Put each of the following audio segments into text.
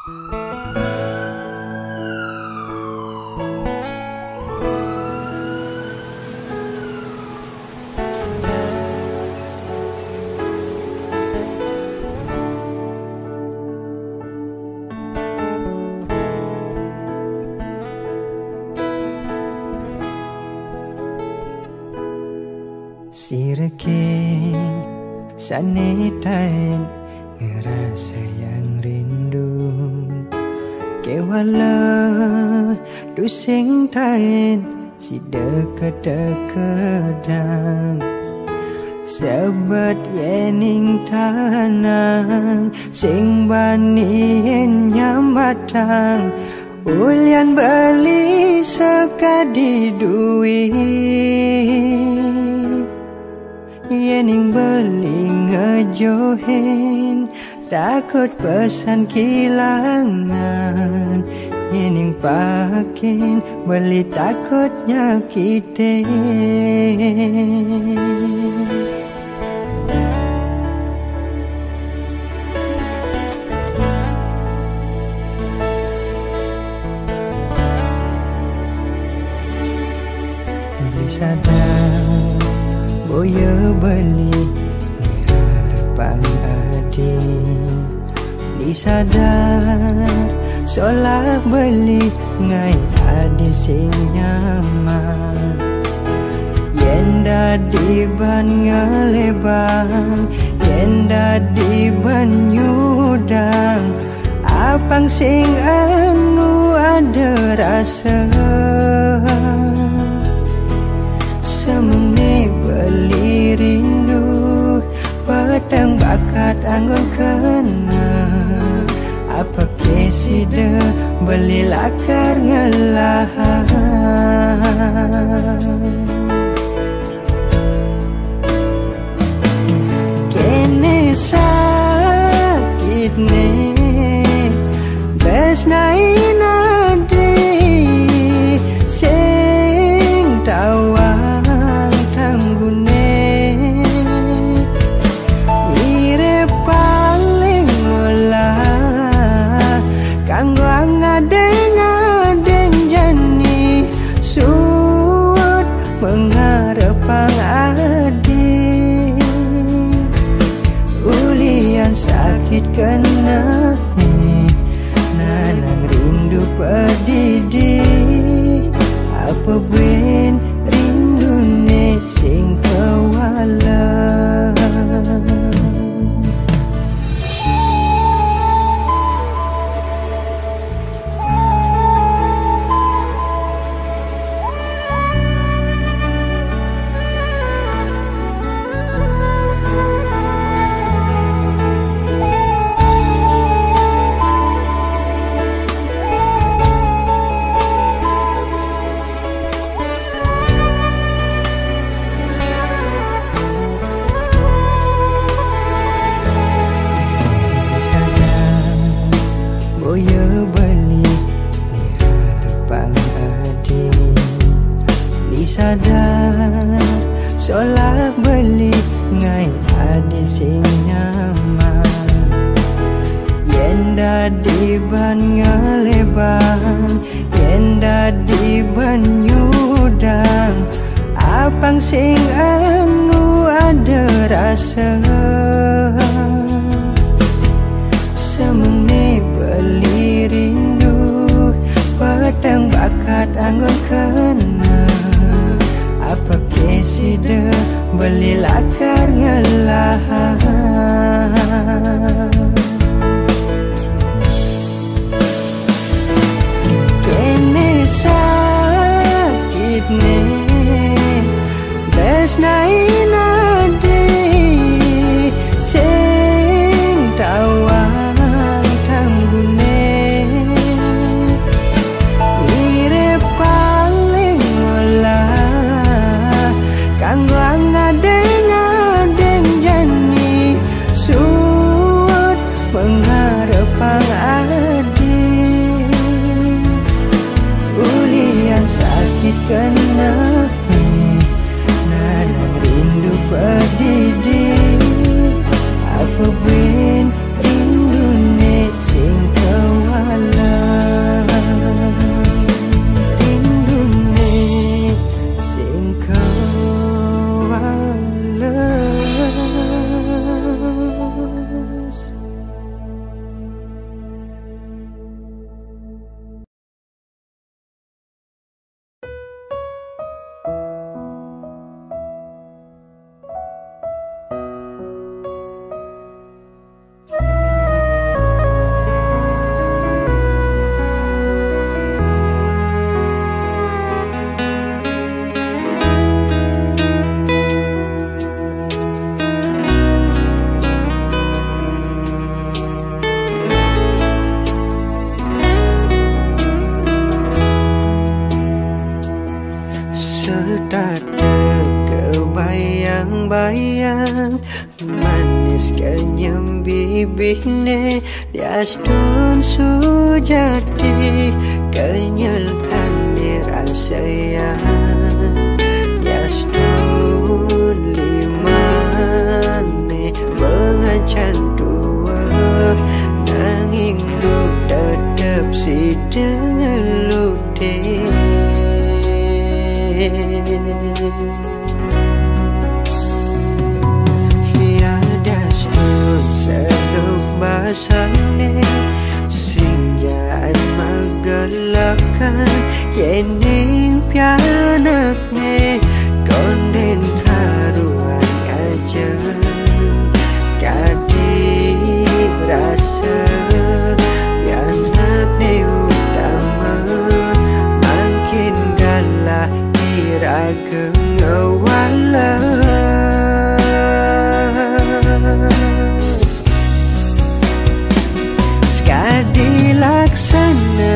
Sireke sanetain ngerasa yang rindu kewala dusing tain si deket-dekedang sebet yening tanang sing banien nyamatang ulian beli sekadi duit yening beli ngejohin takut pesan kilangan yening pakin beli takut nyakitin beli sadar boya beli harapan adi beli sadar solak beli ngai adi sing nyaman yenda di ban ngelebang yenda di ban nyudang apang sing anu ada rasa semene beli rindu pedang bakat anggun kena apa kesida beli lakar ngelahan kene sakit nih besnain adi sing tawa mengarepang adi ulian sakit kena nanang rindu pedidi apa ben rindu ne sing kewalas boya beli harapan adi beli sadar solak beli ngai adi sing nyaman yenda di ban ngelebang yenda di ban nyudang apang sing anu ada rasa semene beli rindu pedang bakat anggun kena apa kesida beli lakar ngelahan kene sakit nih besnain adi sing tawa mengarepang adi ulian sakit kena nanang rindu bayang manis kenyam bibirnya diastun sujati kenyalkan dirasa yang diastun limane pengacan dua nanging lu tetep si delute Seduk basane sinjaan magalakan yening pianakne konden karuan aja kadi rasa pianakne utama makin galah iraga ngawala dilaksana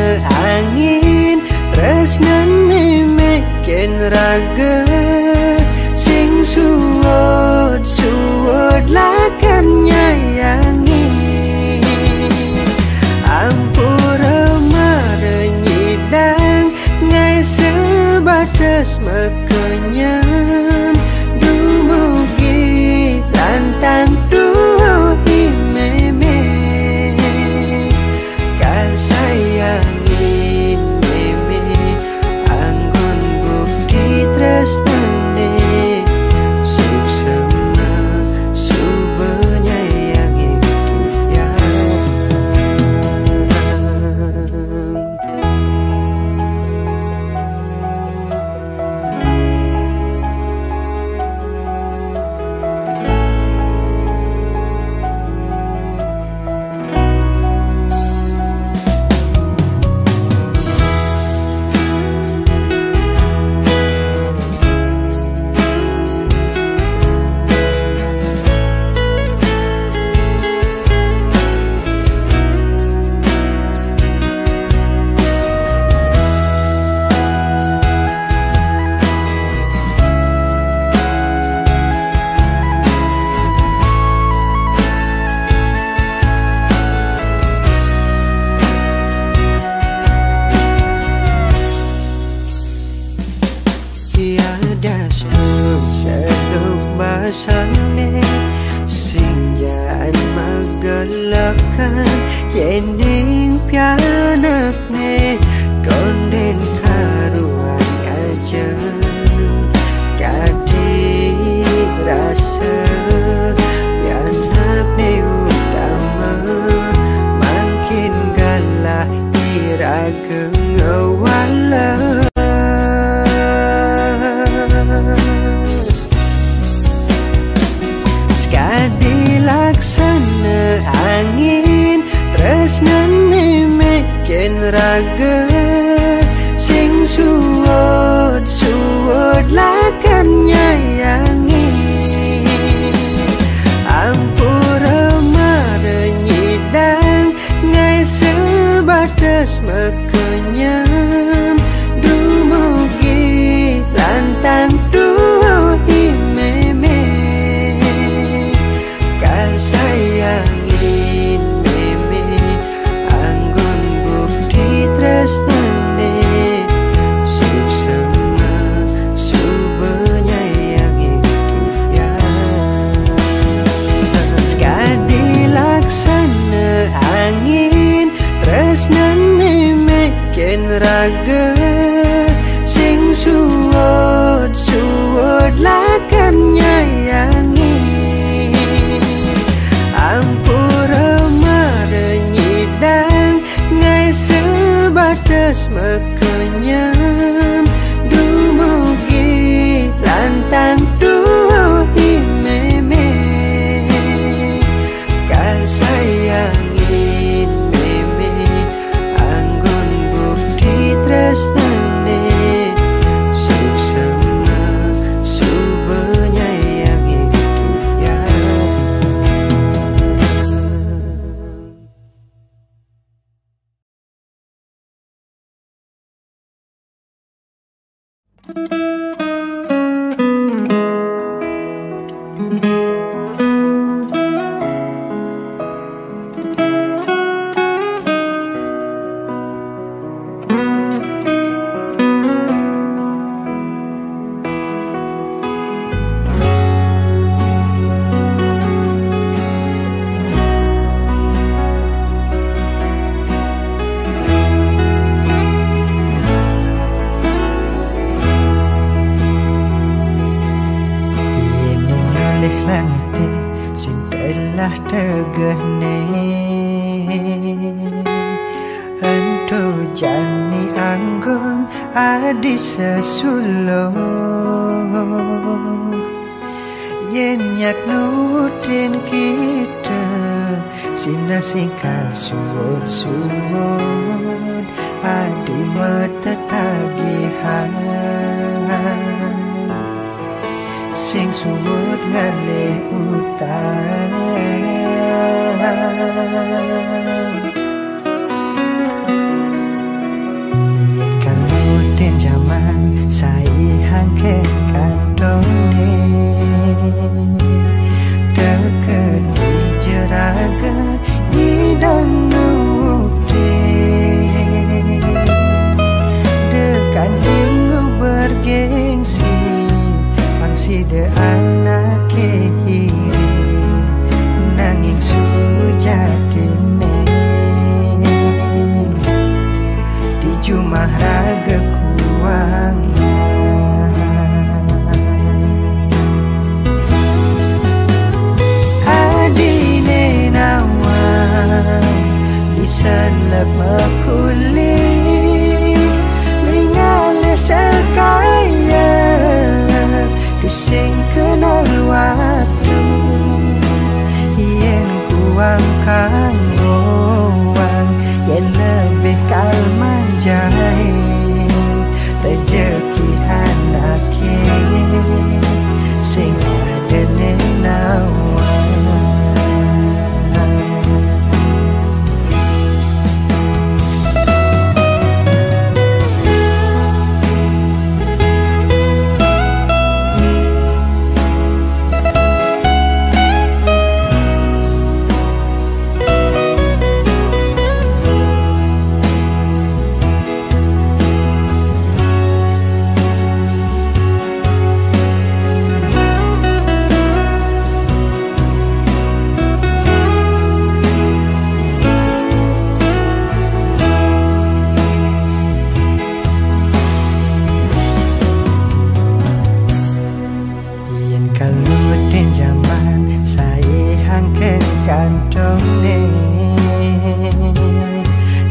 angin tresnan memekin raga sing suwod lakan nyayangi ampura marenyidang ngai sebatas makenyan dumugi lantang duhi sayangin meme anggon bukti tresnane suksema subenyayangi dia seduk basane sinjaan magalakan yening pianakne konden karuan aja kadi rasa pianakne utama makin galah iraga ngawala dilaksana angin tresnan memekin raga sing suwod lakan nyayangi ampura marenyidang ngai sebatas makenyan dumugi lantang duhi sayangin meme anggon bukti tresnane suksema subenyayangi dia sekali laksana angin tresnan memekin raga sing suwod lakan nyayangi ampura marenyidang ngai sebatas makenyan dumugi lantang duhi meme kan sayangin meme anggon bukti tresnane suksema subenyayangi dia dah tegene ento jani anggon adi sesulo yen nyak nutin kita sina singkal suwud adi mata tagihan sing suwud ngale utang yen kalutin zaman sai hangken kantong deket di jeraga hidang nuti dekan hingga bergengsi pangsi de anak kiri nanging sujatine di jumah raga kuang adine nawang diselak makuli ningale sekaya kusing kenal waktu yen kuang kangoang yen lebih kalman jahe rezeki anake sing ada nenawang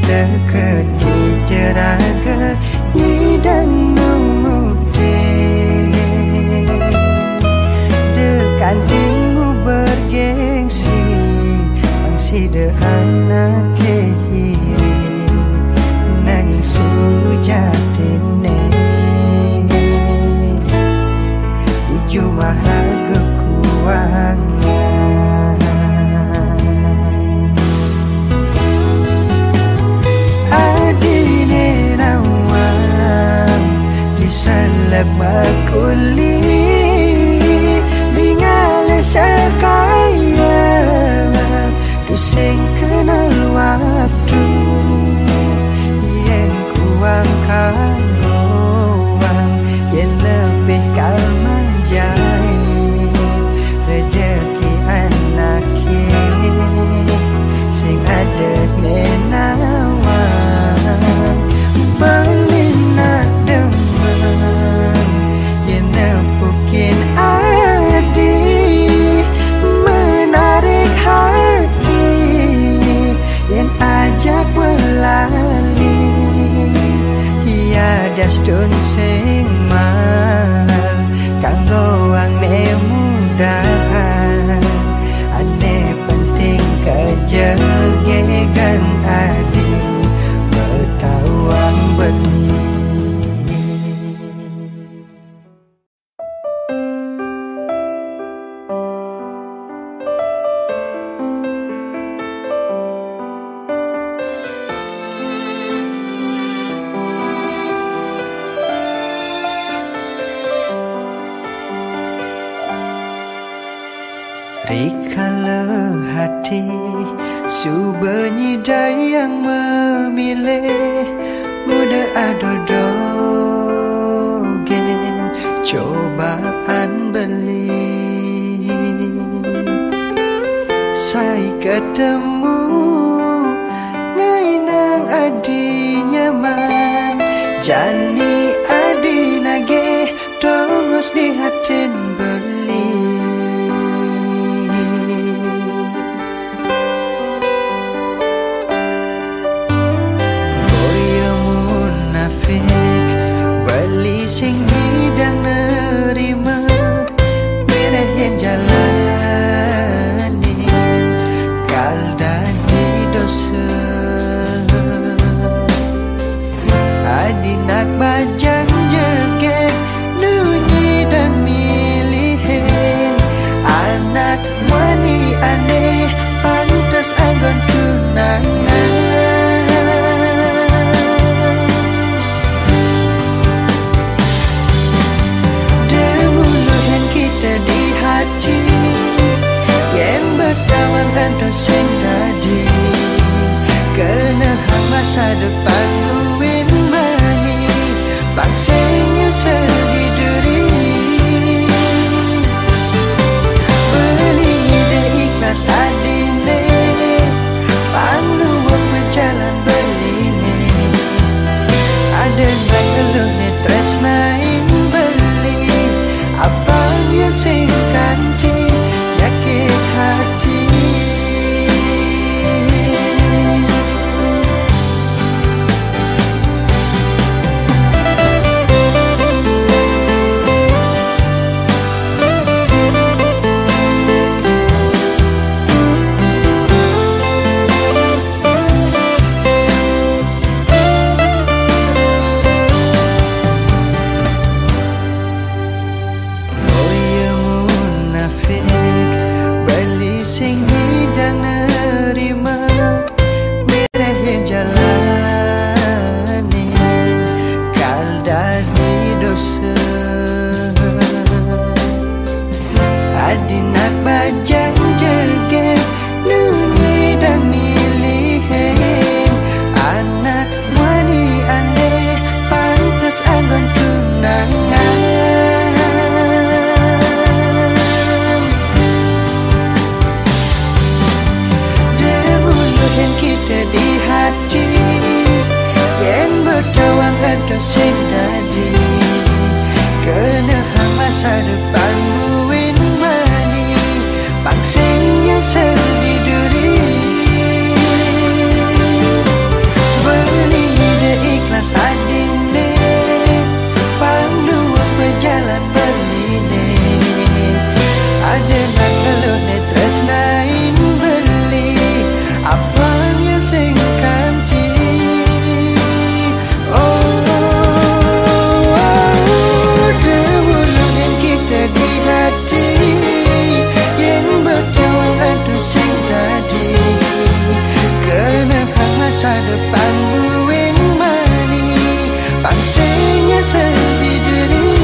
deket di jeraga hidang nuti dekan tinggu bergengsi pangsi de anak kiri nanging sujatine di jumah raga kuang adine nawang diselak makuli ningale sekaya kusing kenal waktu yen kuang kangoang yen lebih kalman jahe rezeki anake sing ada nenawang belina demang yen nempukin adi menarik hati yen ajak melali tiada stun sing mal kanggo angne mudahan ane penting kejegegan adi bertawang benih Rikala hati subenyi dayang memilih muda adodogen cobaan beli saya ketemu ngainang adi nyaman jani adi nage tongos di hatin beli jalani kaldani dosa adinak bajang jegek nunyi dan milihin anak wani aneh pantas anggon tunangan demuluhan kita di hati yen berdawang ando sing tadi kena hang masa depan luwin mani bangsanya seliduri belingi de ikhlas adine pangluwak berjalan beline ada nang elune tresnain beli apa ya sing kanci nyakit hati adinak bajang jegek nunyi dan milihin anak wani aneh pantas anggon tunangan demuluhan kita di hati yen berdawang ado sing tadi kena hang masa depan buin mani bangsanya seliduri belingi de ikhlas adine pangluwak berjalan beline ada nang elune tresnain beli apanya sing kanci di hati yang berdawang adu sing tadi kena hang masa depan buin mani bangsanya seliduri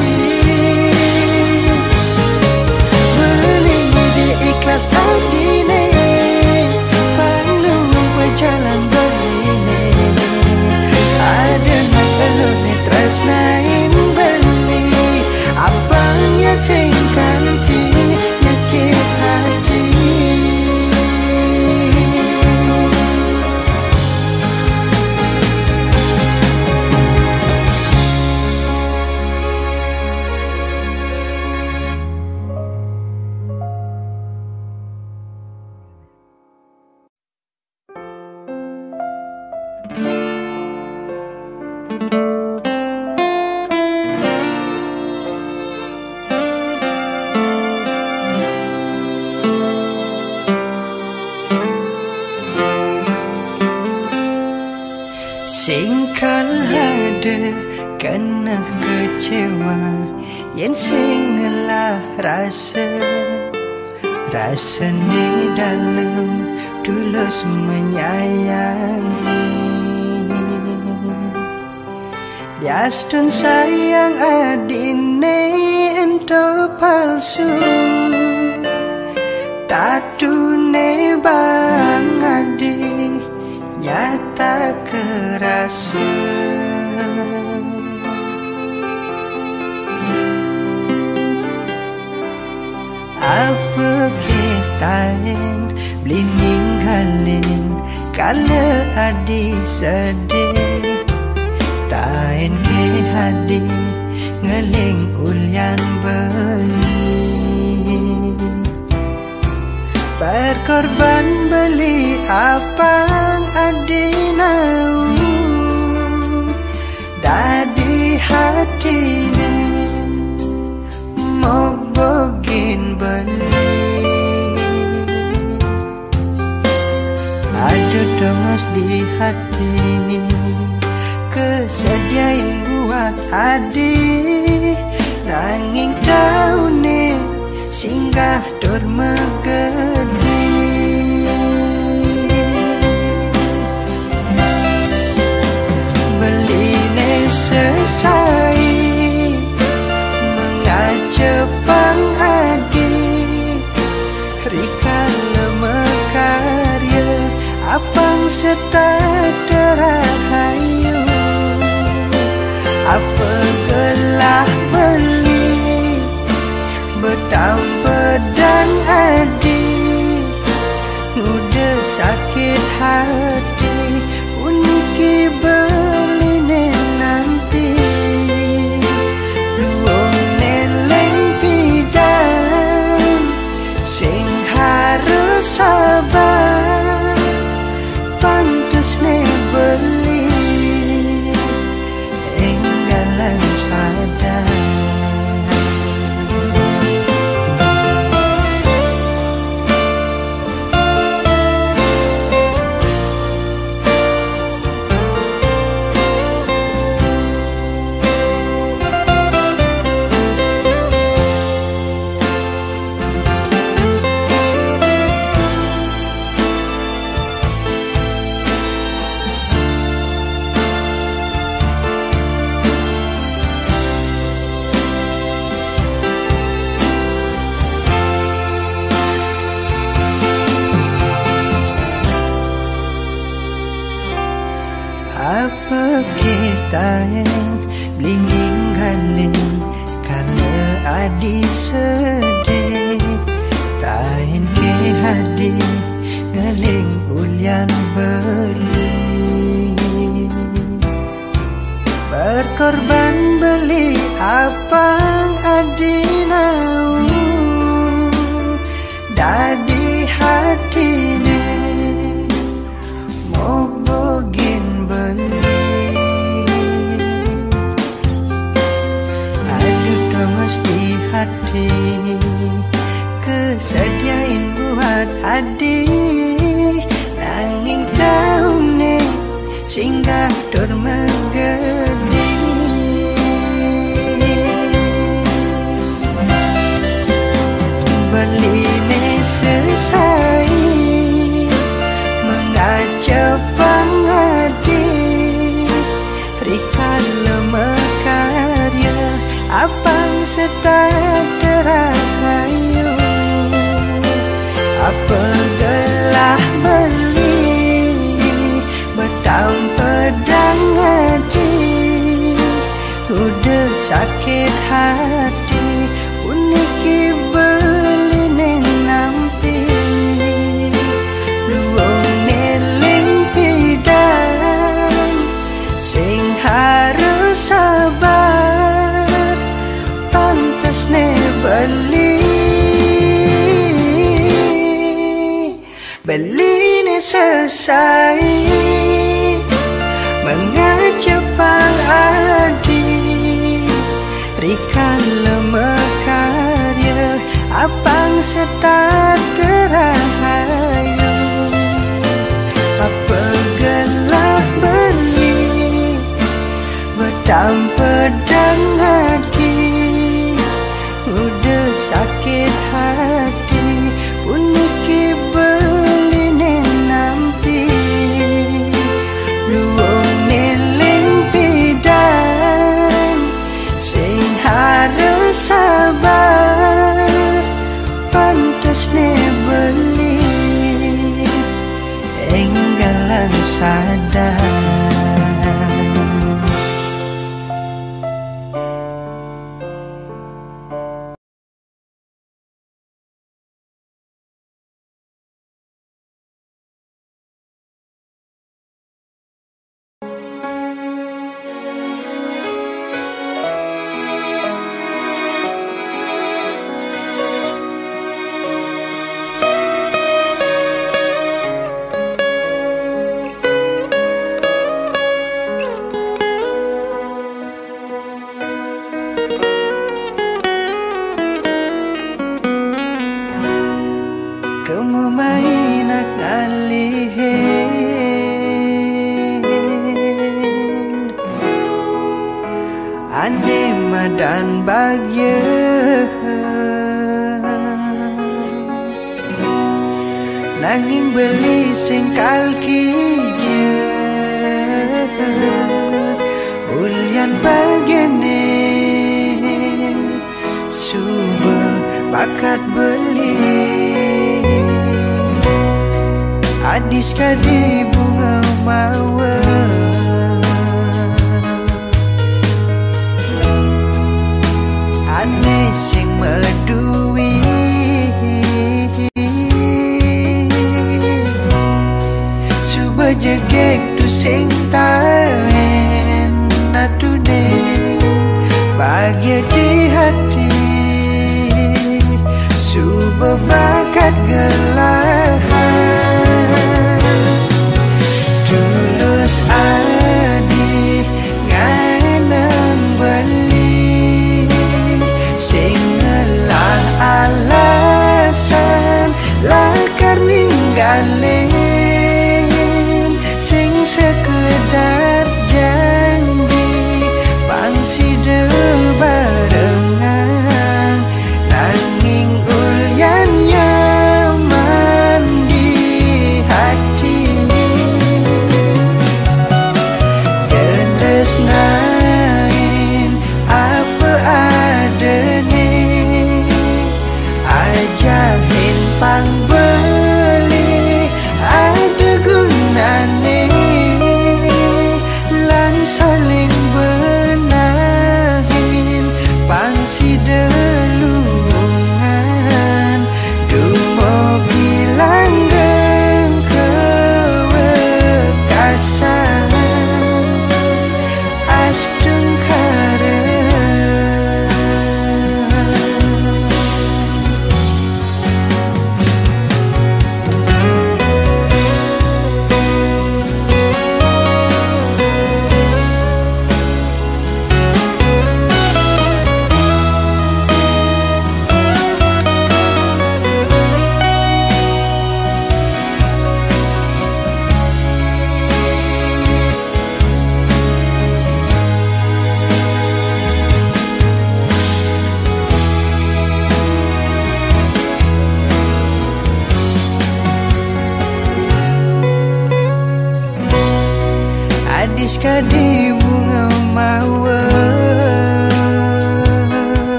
belingi di ikhlas adine pangluwak berjalan beline ada nang elune tresnain beli apanya sing kanci nyakit hati singkal ada kena kecewa yen sing ngelah rasa ni dalam tulus menyayangi bias dan sayang adine ento palsu tatune bang adi nyata kerasa apa kitain beli ninggalin kala adi sedih tain ke hadi ngeling ulyan beli berkorban beli apang adinau dadi hatine mok bogin beli demas di hati, kesediain buat adi, nanging daune singgah dur megedi. Beline sesai mengajepang adi, rika lemekarya apang setat terahayu, apa gelah beli betang pedang adi, udah sakit hati uniki beline nampi, luong neleng pidan sing harus sabar, pantes ne beli enggalan sadar. Apa kita yang blinging galing kalau adi sedih, tain ke hadi galing ulian beli, berkorban beli apang adi nau dadi hati ne mau bogin beli. Aduh demas di hati, kesediain buat adi, nanging daune singgah dur megedi. Beline sesai mengajepang adi, rika lemekarya apang setat terahayu, apa gelah beli betang pedang adi, udah sakit hati uniki beline nampi, luong neling pidan sing harus sabar, pantes ne beli beline selesai mengajepang adi, rika lemekarya apang setat terahayu, apa gelah beli betang pedang adi, udah sakit hati uniki beline nampi, luong neling pidan sing harus sabar, pantes ne beli enggalan sadar. Kamu main kali dan bahagia. Nanging beli singkal kija ulian bagiane suba bakat beli adis kadi bunga mawar ane sing medui suba jegek tu sing tawen natunen bahagia di hati suba bakat gelahan tulus adi nganang beli singelah alasan lakar ninggalin sing sekedar janji pangsi barengan nanging ulyan nyaman di hati dan resnain apa adane ajahin pang beli ada gunane lan saling benahin pangsi delungan dumogi langgeng kewekasan astung adis kadi bunga mawar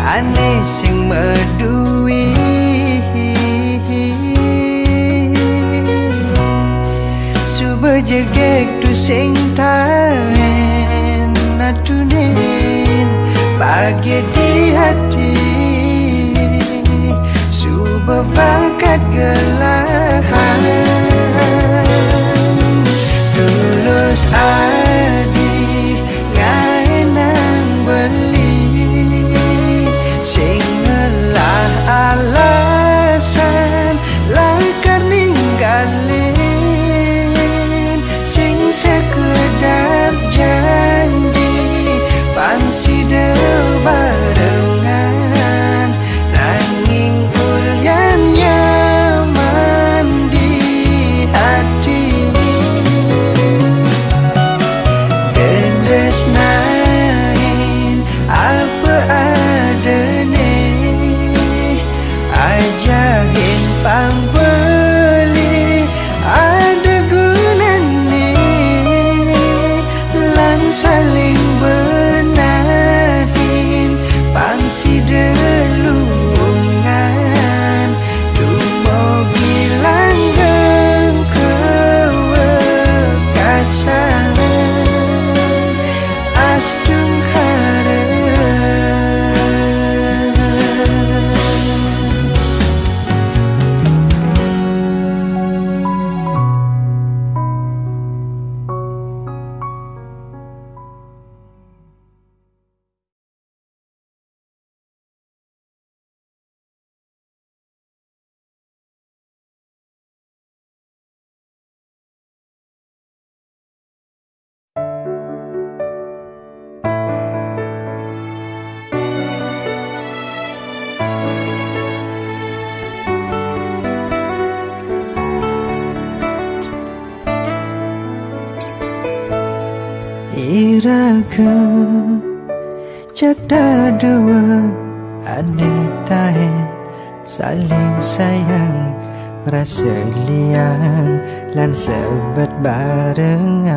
ane sing medui suba jegek tu sing tawen natunen bahagia di hati suba bakat gelahan tulus adi nganang beli singelah alasan lakar ninggalin sing sekedar janji pangsi barengan raga Jagda dua aneh tahen saling sayang rasa liang lan sebet barengan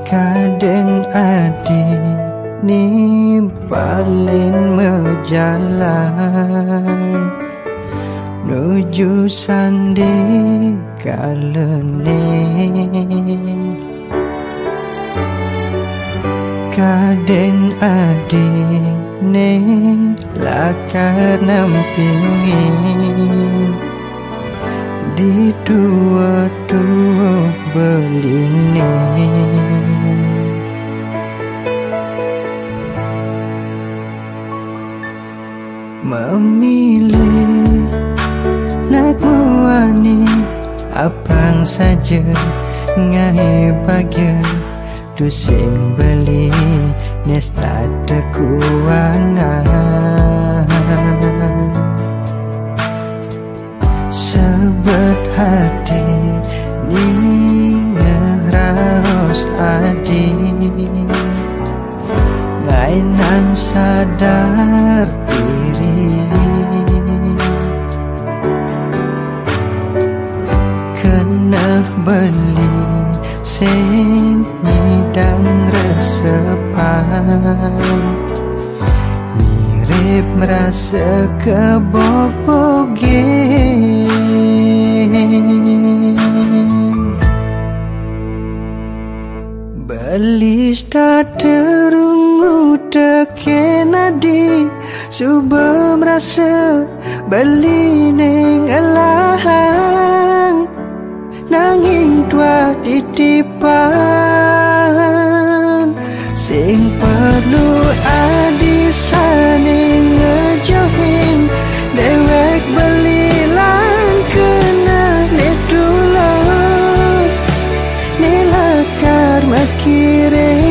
kadang adi ni paling menjalan nuju sandi kalene kadang adi ne lakar nampingin di dua-dua beline memilih nak muani apang saja ngai bahagia dusing beli nesta keuangan sebet hati ni ngeraos adi ngai nang sadar diri kena beli sing nyidang resepan mirip merasa kebobogen beli staterungu tekenadi suba merasa beli neng elahang nanging tua titipan sing perlu adi saning ngejohin dewek beli lan kena netulos nelakar makirin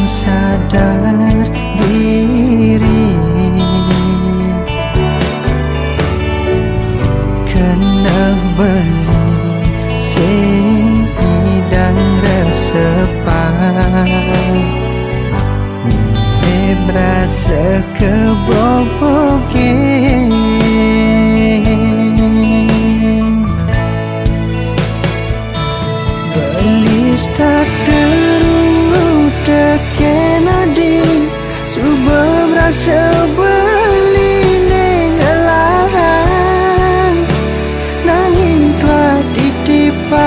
sadar diri kena beli sing idang resepan mirip rasa kebobogen beli starter tekenadi suba merasa beli neng elahang nanging tua titipan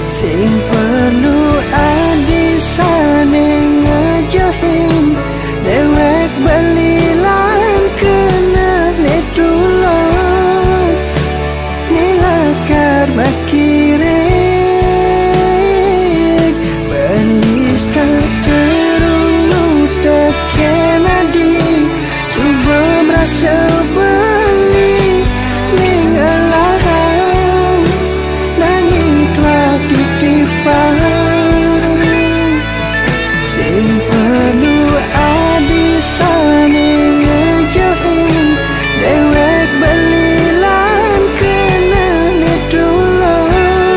sing perlu adi saneng ngejohin dewek beli lan kena netulos nilakar makirin terungu tekenadi suba merasa beli ning elahang nanging tua titipan sing perlu adi saning ngejohin dewek beli lan kena netulos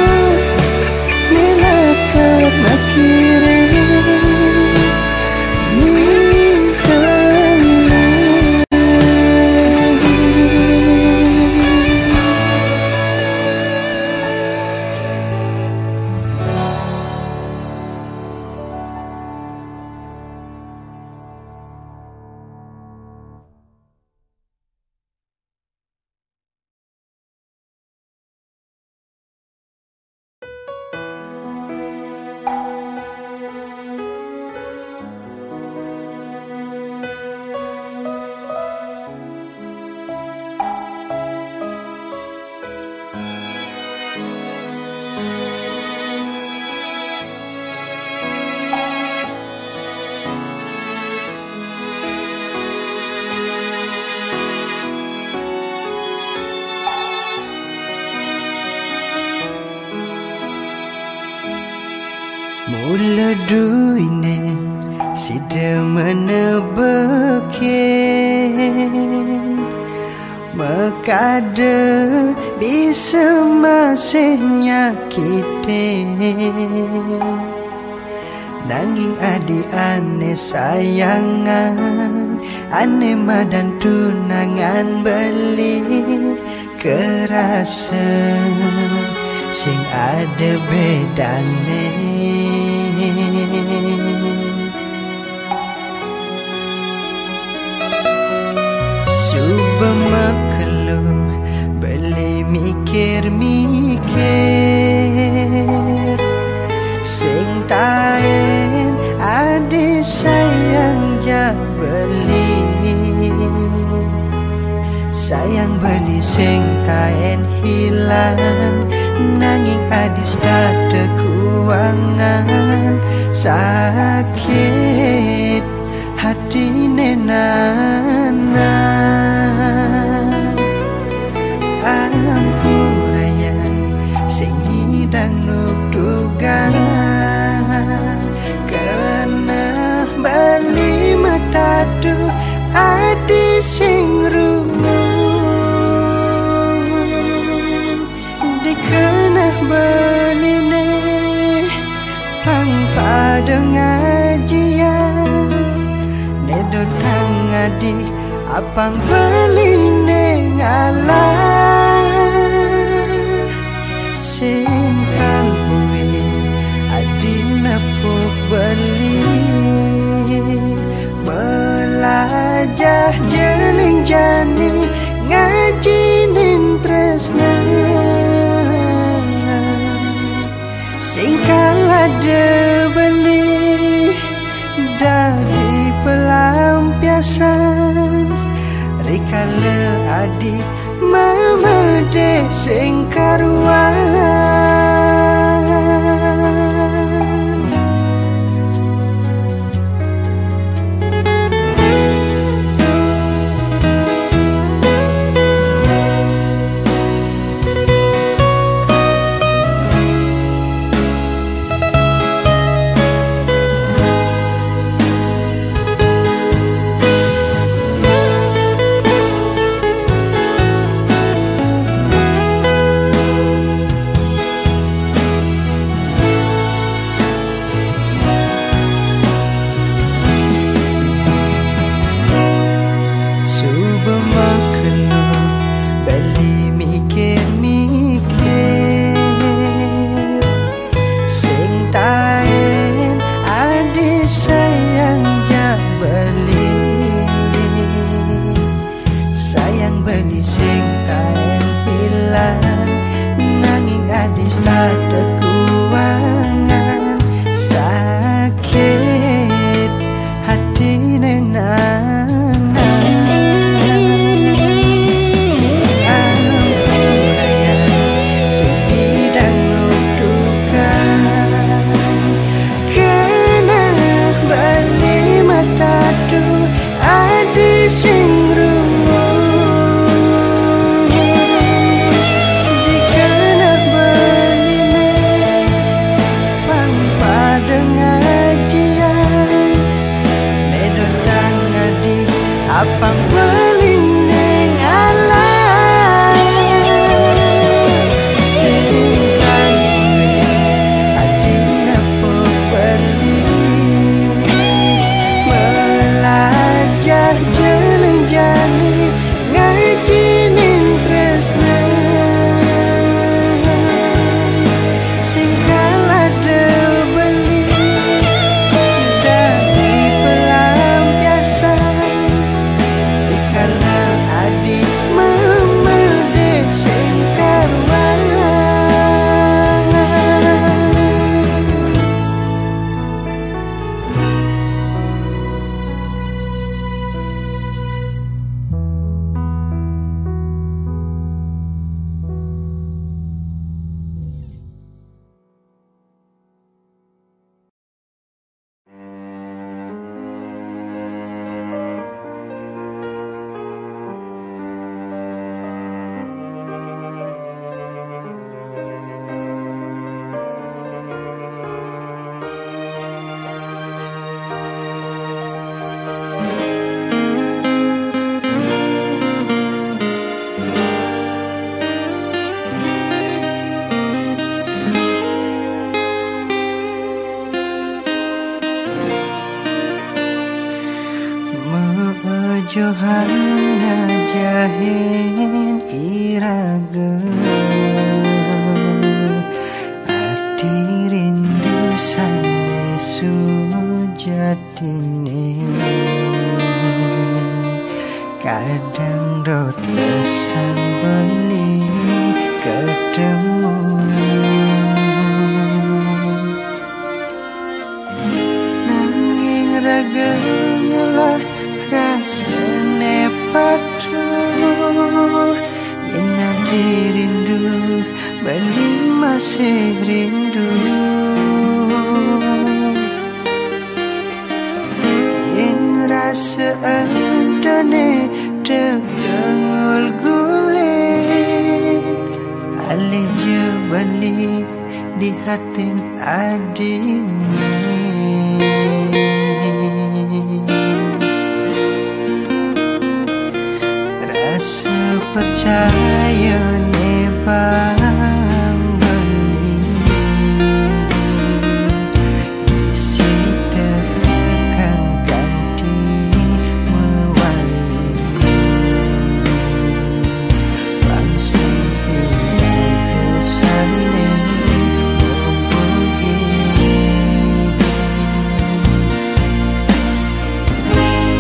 Mula duine sida menebeken Mekada bisa masih nyakitin Nanging adi ane sayangan Ane madan tunangan beli Kerasa sing ada bedane Suba makhluk beli mikir-mikir Sing taen adi sayang ja beli Sayang beli sing taen hilang Nanging adis dada kuangan Sakit hati nenana Ampurayan sing ngidang nukdugan Kena bali matadu adi sing rungu Dikena beline pang pada ngajian Nedot kang adi apang beline ngalah Sing kang buwi adi nepuk beli Melajah jeling jani ngajinin tresna Sing kalada beli dari pelampiasan Rikala adi mama de sing karuan beli sing kain hilang Nanging adis tak kuangan Sakit hati nenana Ampurayan sing ngidang nukdukan Kena bali matadu adi sing rungu Dikena beline ngajahin iraga arti rindu sane sujatine kadang dot pesan beli ketemu nanging raga ngelah rasane padu yen nanti rindu beli masih rindu yen rasa andane tegangul guling ali je beli di hatin adine rasa percaya ne bang beli disita tekan ganti mewali bangsa hilai kesane mempergi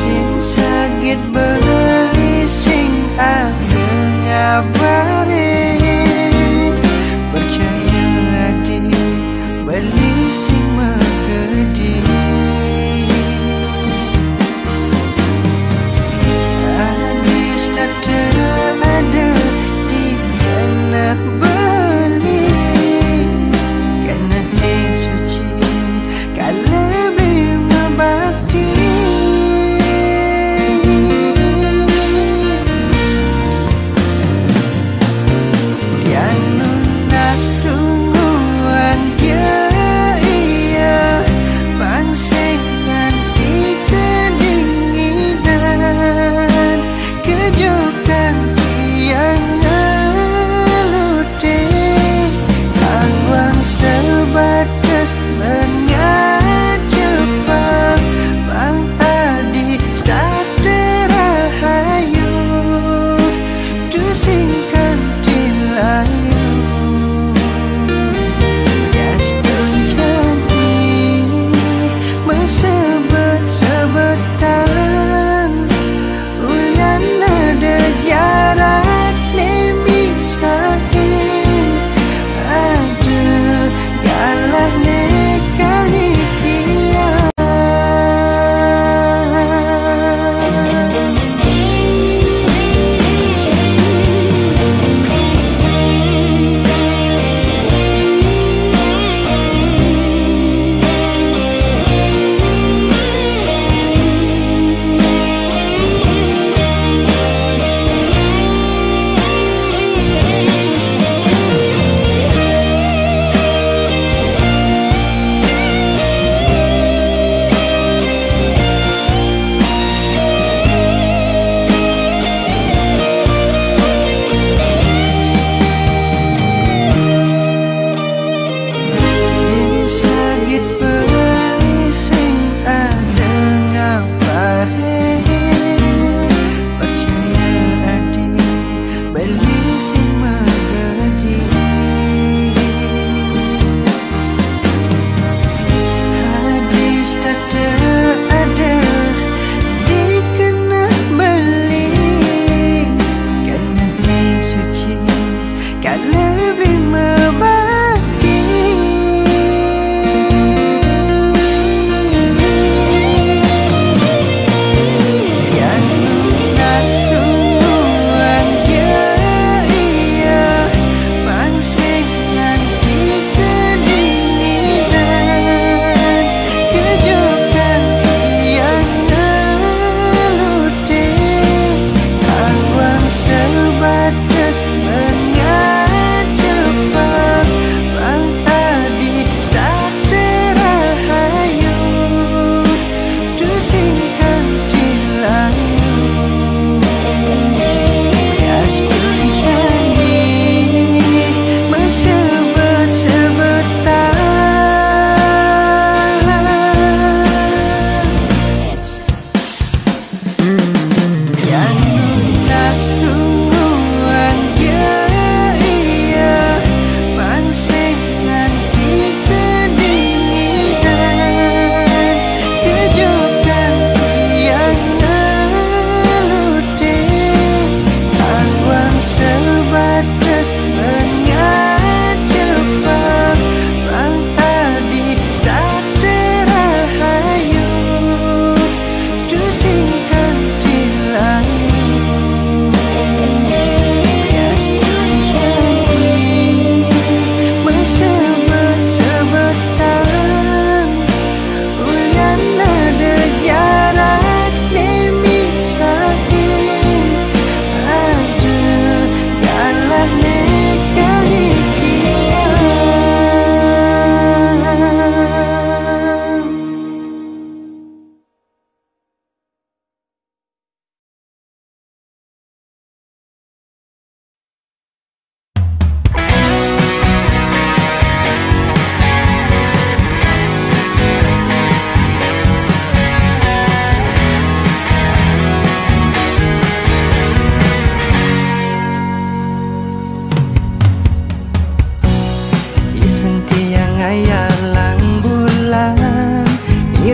yang sakit beli sing ageng ngabari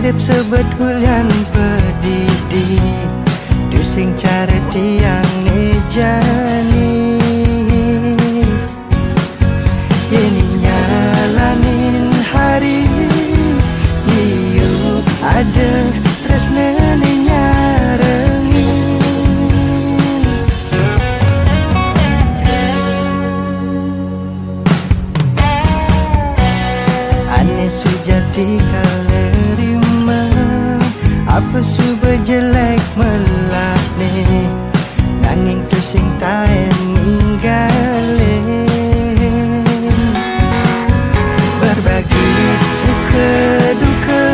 hidup sebetulnya pedih tu sing cara tiang ngejani ini nyalanin hari liu ada tresna nyarengin ane sujati kalerima apa suba jelek melah ni nanging tu sing taen ninggalin berbagi suka duka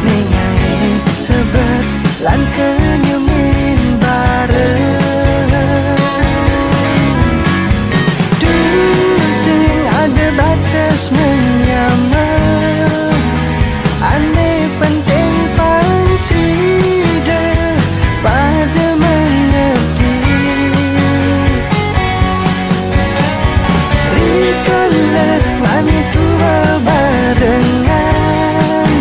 nengai sebab lan kenyemin bareng tu sing ada batas menyamar ane penting pansida pada mengerti rikalah mani tua barengan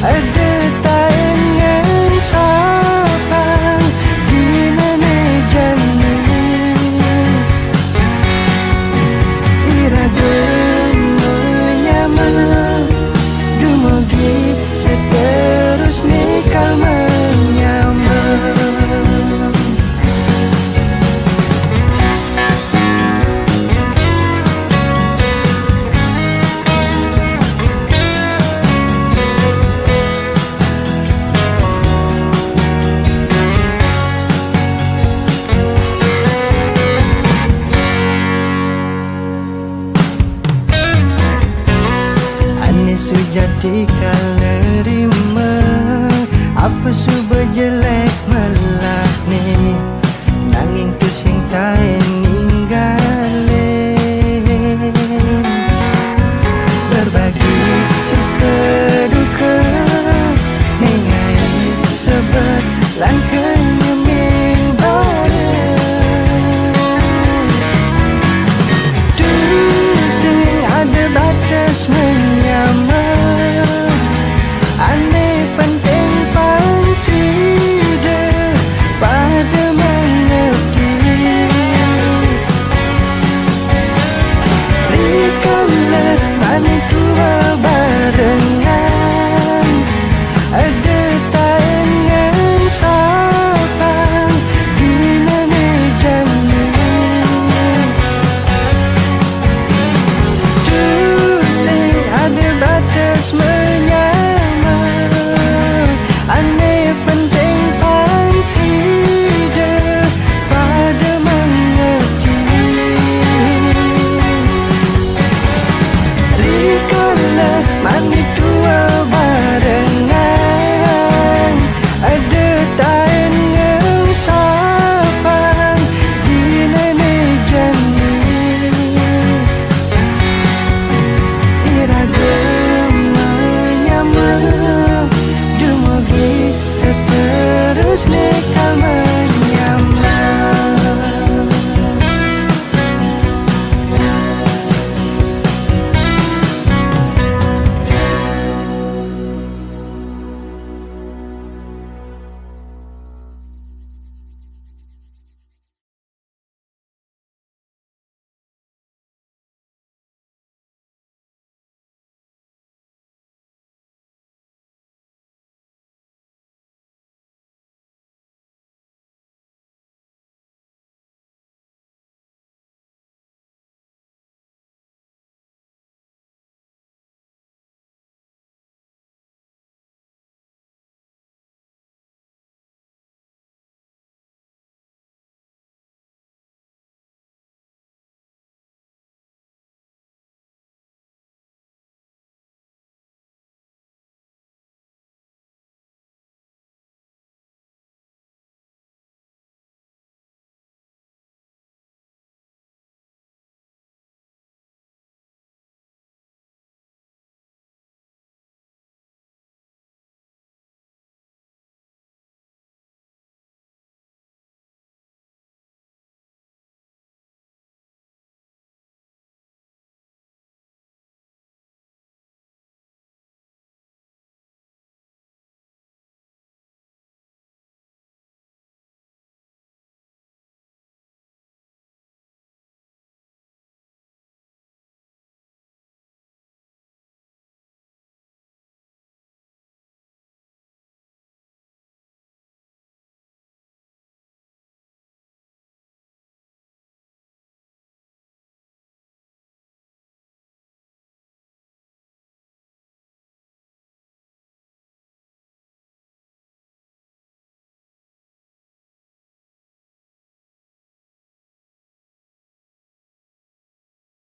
ada tayangan sapang gina nejani iraga menyamar dumugi seterusnya kal menyamar ane sujati kalerima apa suba jelek melah ni nanging tu sing taen ninggalin berbagi suka duka nengai sebab lan kenyemin bareng tu sing ada batas